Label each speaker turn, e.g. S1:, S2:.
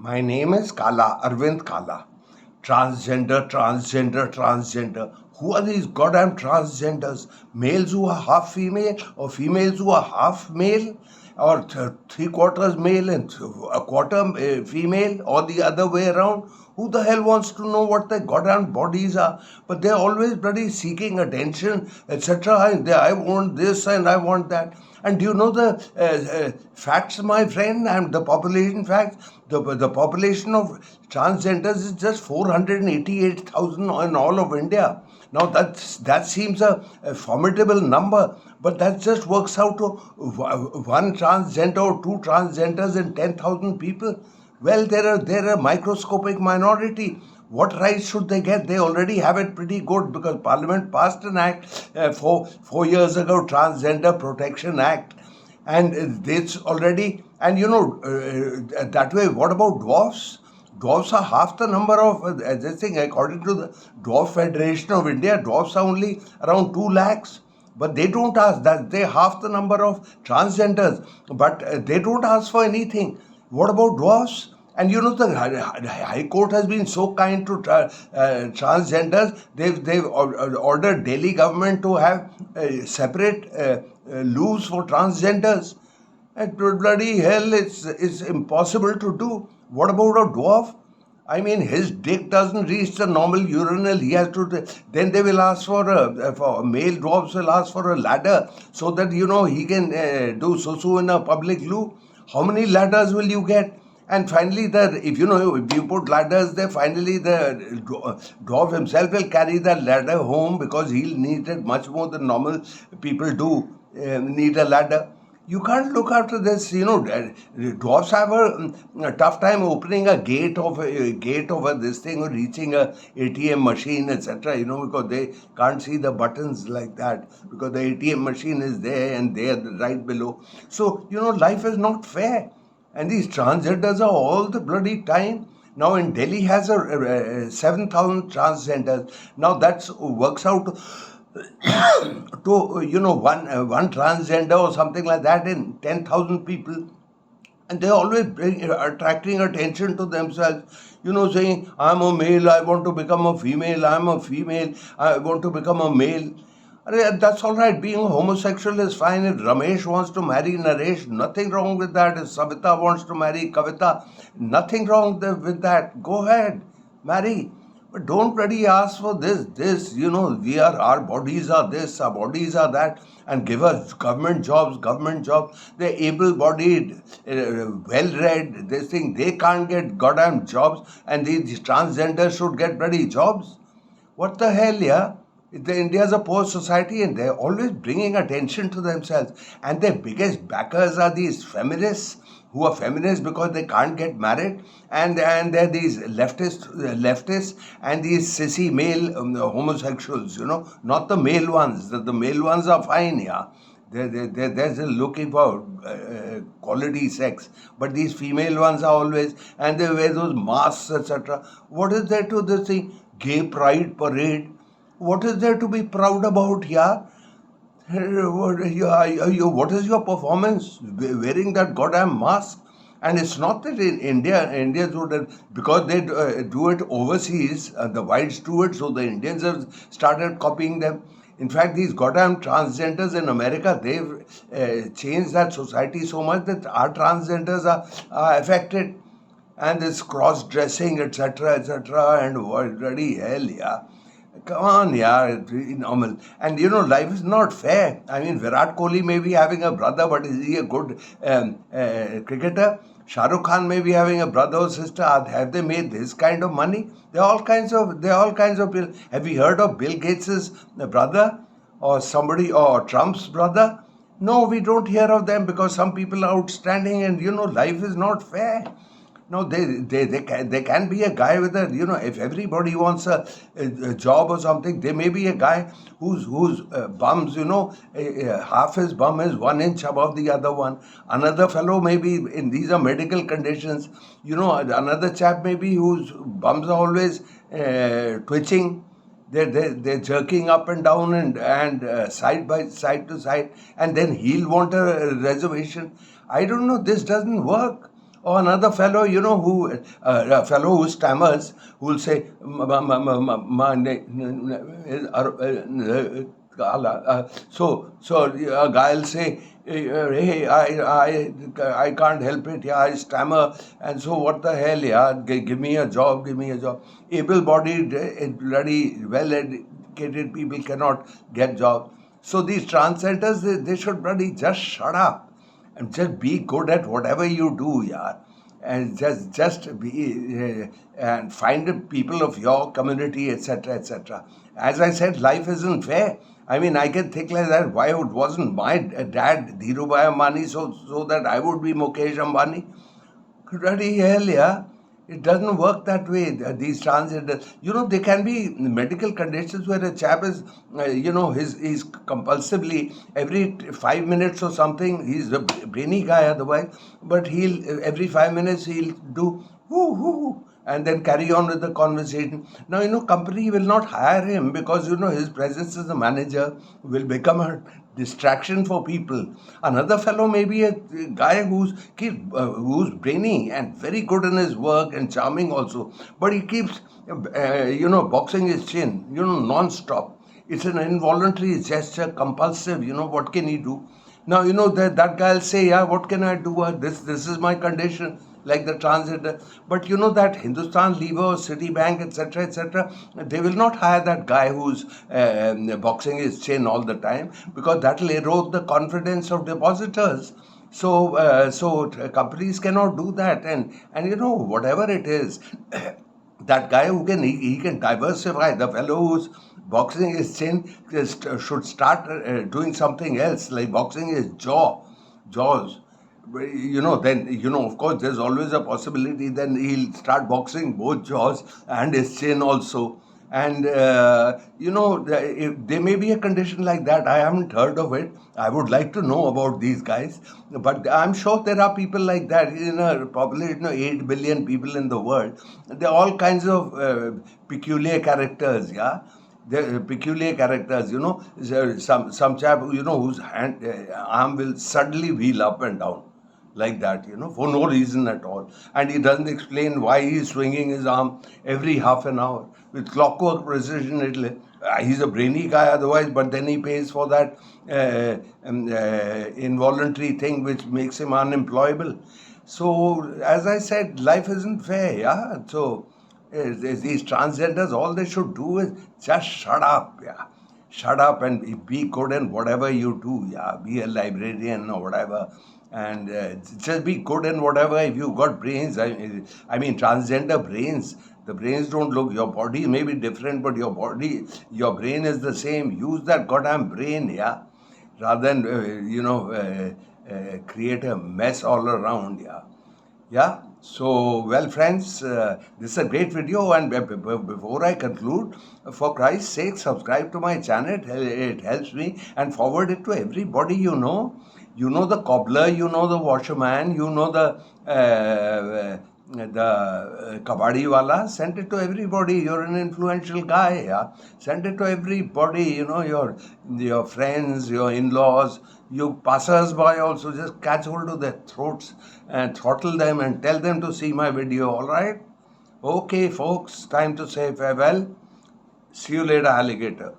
S1: My name is Kala, Arvind Kala. Transgender. Who are these goddamn transgenders? Males who are half female or females who are half male? Or three quarters male and a quarter female, or the other way around? Who the hell wants to know what their goddamn bodies are? But they're always bloody seeking attention, etc. I want this and I want that. And do you know the facts, my friend, and the population facts? The population of transgenders is just 488,000 in all of India. Now that seems a formidable number, but that just works out to one transgender or two transgenders in 10,000 people. Well, they're a microscopic minority. What rights should they get? They already have it pretty good because Parliament passed an act 4 years ago, Transgender Protection Act, and it's already. And that way. What about dwarfs? Dwarfs are half the number of this thing. According to the Dwarf Federation of India, dwarfs are only around 2 lakhs. But they don't ask that. They half the number of transgenders, but they don't ask for anything. What about dwarfs? And the High Court has been so kind to transgenders. They've ordered Delhi government to have separate loos for transgenders. And bloody hell, it's impossible to do. What about a dwarf? I mean, his dick doesn't reach the normal urinal. He has to. Then they will ask for male dwarfs will ask for a ladder so that he can do susu in a public loo. How many ladders will you get? And finally, if you put ladders there, finally the dwarf himself will carry that ladder home because he'll need it much more than normal people do need a ladder. You can't look after this. Dwarfs have a tough time opening a gate over this thing or reaching a ATM machine, etc. Because they can't see the buttons like that because the ATM machine is there and they're right below. So life is not fair. And these transgenders are all the bloody time. Now in Delhi has a 7,000 transgenders. Now that works out to one transgender or something like that in 10,000 people. And they're always attracting attention to themselves, saying, I'm a male, I want to become a female, I'm a female, I want to become a male. That's all right. Being a homosexual is fine. If Ramesh wants to marry Naresh, nothing wrong with that. If Savita wants to marry Kavita, nothing wrong with that. Go ahead, marry. But don't bloody ask for this, our bodies are this, our bodies are that, and give us government jobs. They're able-bodied, well-read, this thing. They can't get goddamn jobs, and these transgenders should get bloody jobs. What the hell, yeah? India is a poor society and they're always bringing attention to themselves. And their biggest backers are these feminists who are feminists because they can't get married. And they're these leftists and these sissy male homosexuals, not the male ones. The male ones are fine, yeah. They're just looking for quality sex. But these female ones are always, and they wear those masks, etc. What is there to this thing? Gay pride parade? What is there to be proud about here? What is your performance wearing that goddamn mask? And it's not that in Indians would, because they do it overseas, the whites do it, so the Indians have started copying them. In fact, these goddamn transgenders in America, they've changed that society so much that our transgenders are affected. And this cross-dressing, etc., and what bloody hell, yeah. Come on, yeah, it's really normal. And life is not fair. I mean, Virat Kohli may be having a brother, but is he a good cricketer? Shah Rukh Khan may be having a brother or sister. Have they made this kind of money? There are all kinds of. Have you heard of Bill Gates's brother, or somebody, or Trump's brother? No, we don't hear of them because some people are outstanding, and life is not fair. No, they can be a guy with a, if everybody wants a job or something, there may be a guy whose bums, half his bum is 1 inch above the other one. Another fellow may be, these are medical conditions, another chap may be whose bums are always twitching. They're jerking up and down and side to side, and then he'll want a reservation. I don't know, this doesn't work. Or another fellow, a fellow who stammers, who will say, so a guy will say, hey, I can't help it, yeah, I stammer, and so what the hell, yeah, give me a job, give me a job. Able-bodied, bloody well-educated people cannot get jobs. So these transgenders, they should bloody just shut up and just be good at whatever you do, yeah. And just be and find the people of your community, etc., etc. As I said, life isn't fair. I mean, I can think like that. Why it wasn't my dad, Dhirubhai Ambani, so that I would be Mukesh Ambani? Bloody hell, yeah. It doesn't work that way. These transgenders, there can be medical conditions where a chap is, he's compulsively every 5 minutes or something. He's a brainy guy otherwise, but every 5 minutes he'll do whoo whoo and then carry on with the conversation. Now, company will not hire him because, his presence as a manager will become a distraction for people. Another fellow may be a guy who's brainy and very good in his work and charming also, but he keeps, boxing his chin, non-stop. It's an involuntary gesture, compulsive, what can he do? Now, that guy will say, yeah, what can I do? This is my condition, like the transgender. But that Hindustan Lever, Citibank, etc., they will not hire that guy who's boxing his chin all the time, because that will erode the confidence of depositors. So companies cannot do that, and whatever it is, that guy who he can diversify. The fellow who's boxing his chin should start doing something else, like boxing his jaws. Then, of course, there's always a possibility then he'll start boxing both jaws and his chin also. And, there may be a condition like that. I haven't heard of it. I would like to know about these guys. But I'm sure there are people like that in a population of 8 billion people in the world. There are all kinds of peculiar characters, yeah? They're peculiar characters, some chap, whose arm will suddenly wheel up and down like that, for no reason at all. And he doesn't explain why he's swinging his arm every half an hour. With clockwork precision, he's a brainy guy otherwise, but then he pays for that involuntary thing which makes him unemployable. So, as I said, life isn't fair, yeah? So, these transgenders, all they should do is just shut up, yeah. Shut up and be good in whatever you do, yeah. Be a librarian or whatever. And just be good in whatever. If you've got brains, I mean, transgender brains, the brains don't look, your body may be different, but your brain is the same. Use that goddamn brain, yeah, rather than, create a mess all around, yeah. Yeah. So, well, friends, this is a great video, and before I conclude, for Christ's sake, subscribe to my channel. It helps me, and forward it to everybody you know. You know the cobbler, you know the washerman, you know the kabadi wala. Send it to everybody. You're an influential guy, yeah. Send it to everybody. Your friends, your in-laws, you passers-by also. Just catch hold of their throats and throttle them and tell them to see my video. All right? Okay, folks. Time to say farewell. See you later, alligator.